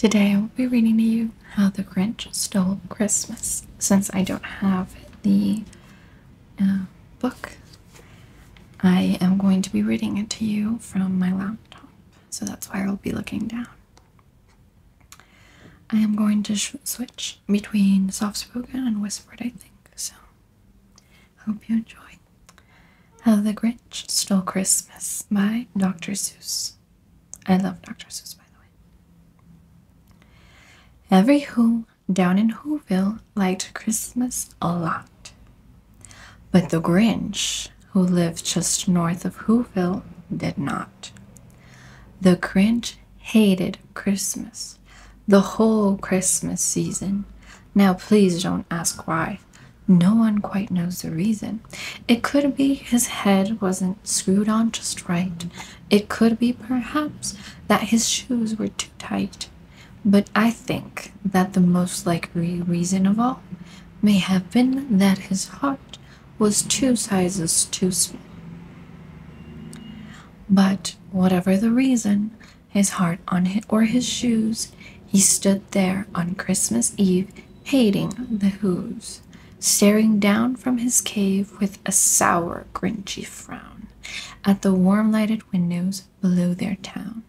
Today I will be reading to you How the Grinch Stole Christmas. Since I don't have the book, I am going to be reading it to you from my laptop, so that's why I'll be looking down. I am going to switch between soft-spoken and whispered, I think, so hope you enjoy. How the Grinch Stole Christmas by Dr. Seuss. I love Dr. Seuss, by the way. Every Who down in Whoville liked Christmas a lot. But the Grinch, who lived just north of Whoville, did not. The Grinch hated Christmas, the whole Christmas season. Now please don't ask why. No one quite knows the reason. It could be his head wasn't screwed on just right. It could be perhaps that his shoes were too tight. But I think that the most likely reason of all may have been that his heart was 2 sizes too small. But whatever the reason, his heart or his shoes, he stood there on Christmas Eve hating the Whos, staring down from his cave with a sour, grinchy frown at the warm-lighted windows below their town.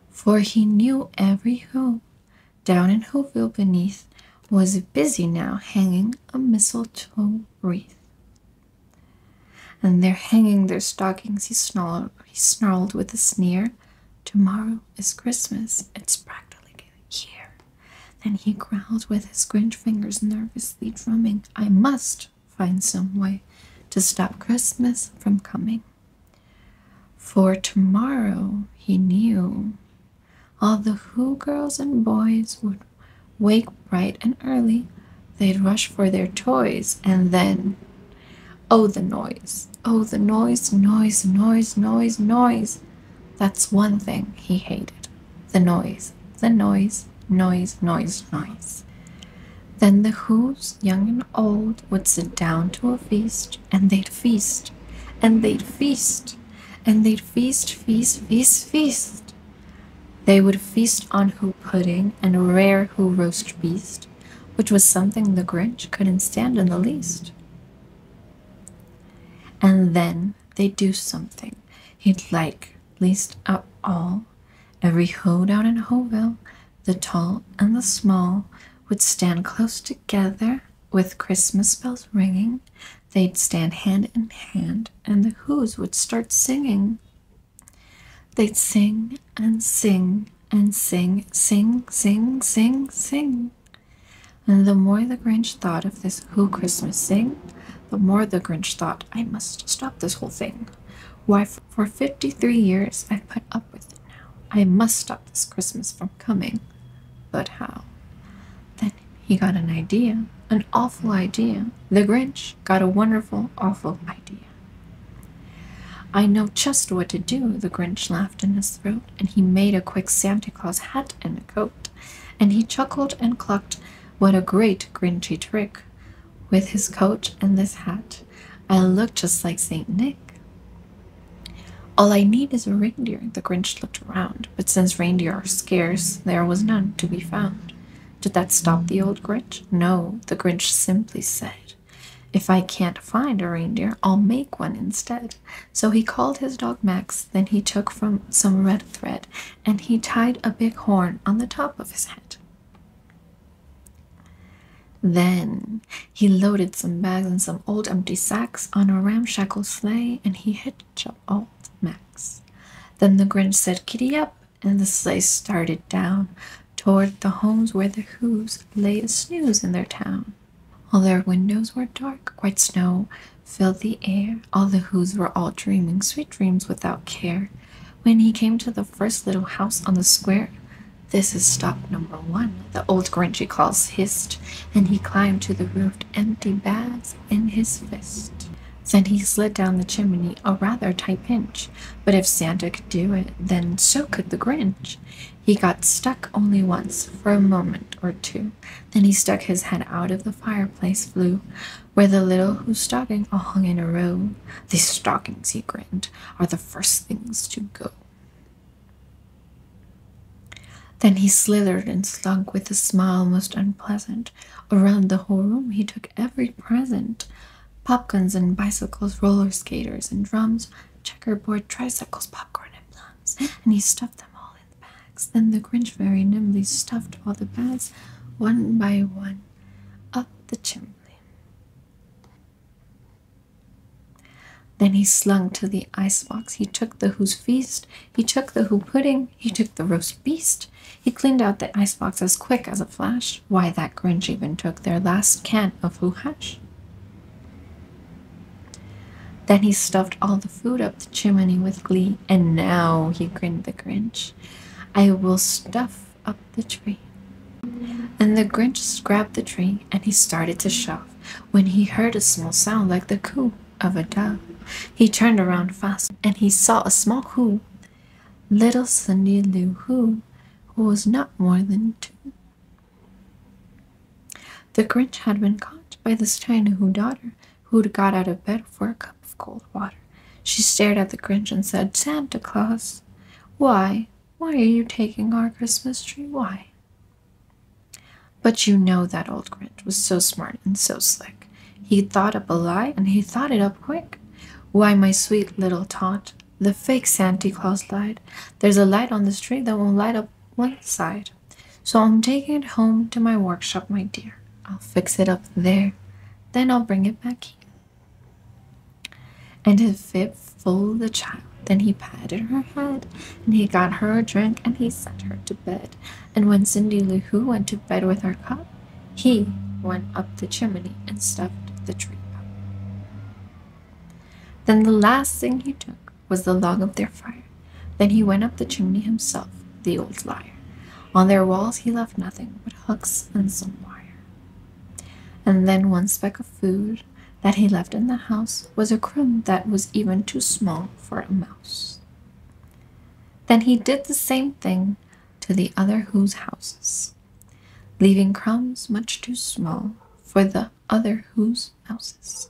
For he knew every Who down in Whoville beneath was busy now hanging a mistletoe wreath. And they're hanging their stockings, he snarled with a sneer. Tomorrow is Christmas, it's practically here. Then he growled with his Grinch fingers nervously drumming, I must find some way to stop Christmas from coming. For tomorrow, he knew, all the Who girls and boys would wake bright and early. They'd rush for their toys, and then, oh, the noise. Oh, the noise, noise, noise, noise, noise. That's one thing he hated. The noise, noise, noise, noise. Then the Whos, young and old, would sit down to a feast, and they'd feast, and they'd feast, and they'd feast, feast, feast, feast. They would feast on Who pudding and a rare Who roast beast, which was something the Grinch couldn't stand in the least. And then they'd do something he'd like least of all. Every Who down in Whoville, the tall and the small, would stand close together with Christmas bells ringing. They'd stand hand in hand, and the Whos would start singing. They'd sing and sing and sing, sing, sing, sing, sing. And the more the Grinch thought of this Who Christmas sing, the more the Grinch thought, I must stop this whole thing. Why, for 53 years I've put up with it now. I must stop this Christmas from coming. But how? Then he got an idea, an awful idea. The Grinch got a wonderful, awful idea. I know just what to do, the Grinch laughed in his throat, and he made a quick Santa Claus hat and a coat. And he chuckled and clucked, what a great Grinchy trick. With his coat and this hat, I'll look just like Saint Nick. All I need is a reindeer, the Grinch looked around, but since reindeer are scarce, there was none to be found. Did that stop the old Grinch? No, the Grinch simply said, if I can't find a reindeer, I'll make one instead. So he called his dog Max, then he took from some red thread, and he tied a big horn on the top of his head. Then he loaded some bags and some old empty sacks on a ramshackle sleigh, and he hitched up old Max. Then the Grinch said, "Giddy up," and the sleigh started down toward the homes where the Whos lay a snooze in their town. All their windows were dark, white snow filled the air. All the Whos were all dreaming sweet dreams without care. When he came to the first little house on the square, this is stop number 1, the old Grinchy Claus hissed, and he climbed to the roof, empty bags in his fist. Then he slid down the chimney, a rather tight pinch, but if Santa could do it, then so could the Grinch. He got stuck only once, for a moment or two. Then he stuck his head out of the fireplace flue, where the little Who's stocking all hung in a row. These stockings, he grinned, are the first things to go. Then he slithered and slunk with a smile most unpleasant. Around the whole room he took every present. Popguns and bicycles, roller skaters and drums, checkerboard, tricycles, popcorn and plums, and he stuffed them all in the bags. Then the Grinch very nimbly stuffed all the bags, one by one, up the chimney. Then he slunk to the icebox. He took the Who's feast. He took the Who pudding. He took the roast beast. He cleaned out the icebox as quick as a flash. Why, that Grinch even took their last can of Who hash. Then he stuffed all the food up the chimney with glee. And now, he grinned the Grinch, I will stuff up the tree. And the Grinch grabbed the tree and he started to shove when he heard a small sound like the coo of a dove. He turned around fast and he saw a small Who, little Cindy Lou Who was not more than 2. The Grinch had been caught by this tiny Who daughter who'd got out of bed for a cup of cold water. She stared at the Grinch and said, Santa Claus, why are you taking our Christmas tree? Why? But you know that old Grinch was so smart and so slick. He thought up a lie and he thought it up quick. Why, my sweet little tot, the fake Santa Claus lied. There's a light on this tree that won't light up one side. So I'm taking it home to my workshop, my dear. I'll fix it up there. Then I'll bring it back here. And his fib fooled the child. Then he patted her head, and he got her a drink, and he sent her to bed. And when Cindy Lou Who went to bed with her cup, he went up the chimney and stuffed the tree up. Then the last thing he took was the log of their fire. Then he went up the chimney himself, the old liar. On their walls he left nothing but hooks and some wire. And then one speck of food that he left in the house was a crumb that was even too small for a mouse. Then he did the same thing to the other Who's houses, leaving crumbs much too small for the other Who's houses.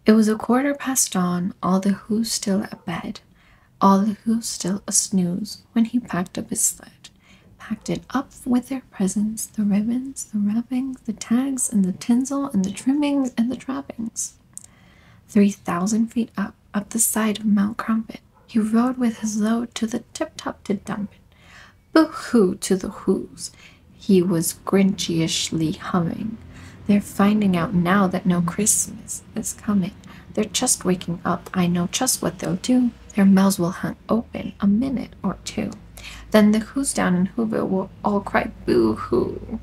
It was 1/4 dawn, all the Who's still at bed, all the Who's still a snooze, when he packed up his sled. Packed it up with their presents, the ribbons, the wrappings, the tags, and the tinsel, and the trimmings, and the trappings. 3,000 feet up the side of Mount Crumpet, he rode with his load to the tip-top to dump it. Boo-hoo to the Who's, he was Grinchishly humming. They're finding out now that no Christmas is coming. They're just waking up, I know just what they'll do. Their mouths will hang open a minute or two. Then the Who's down in Whoville will all cry boo-hoo.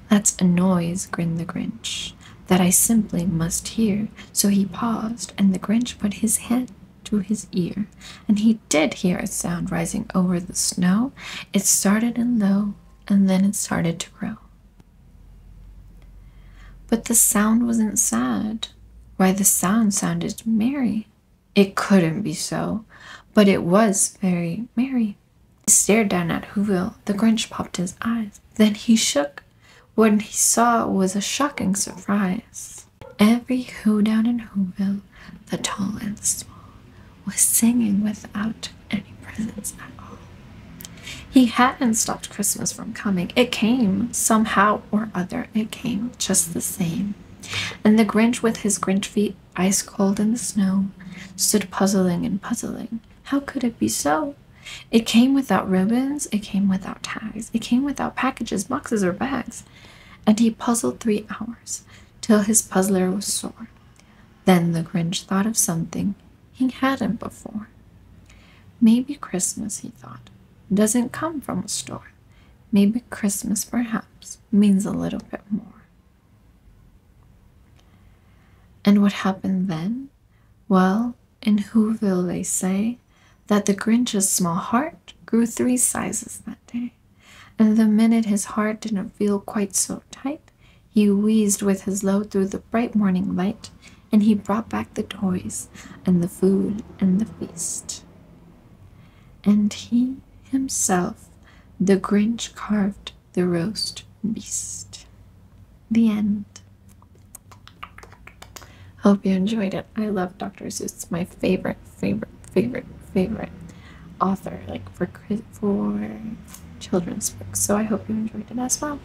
That's a noise, grinned the Grinch, that I simply must hear. So he paused, and the Grinch put his head to his ear, and he did hear a sound rising over the snow. It started in low, and then it started to grow. But the sound wasn't sad. Why, the sound sounded merry. It couldn't be so, but it was very merry. He stared down at Whoville. The Grinch popped his eyes. Then he shook. What he saw was a shocking surprise. Every Who down in Whoville, the tall and the small, was singing without any presents at all. He hadn't stopped Christmas from coming. It came, somehow or other, it came just the same. And the Grinch, with his Grinch feet ice cold in the snow, stood puzzling and puzzling. How could it be so? It came without ribbons, it came without tags, it came without packages, boxes, or bags. And he puzzled 3 hours, till his puzzler was sore. Then the Grinch thought of something he hadn't before. Maybe Christmas, he thought, doesn't come from a store. Maybe Christmas, perhaps, means a little bit more. And what happened then? Well, in Whoville they say that the Grinch's small heart grew 3 sizes that day. And the minute his heart didn't feel quite so tight, he wheezed with his load through the bright morning light, and he brought back the toys and the food and the feast. And he himself, the Grinch, carved the roast beast. The end. Hope you enjoyed it. I love Dr. Seuss. It's my favorite favorite author, like for children's books. So I hope you enjoyed it as well.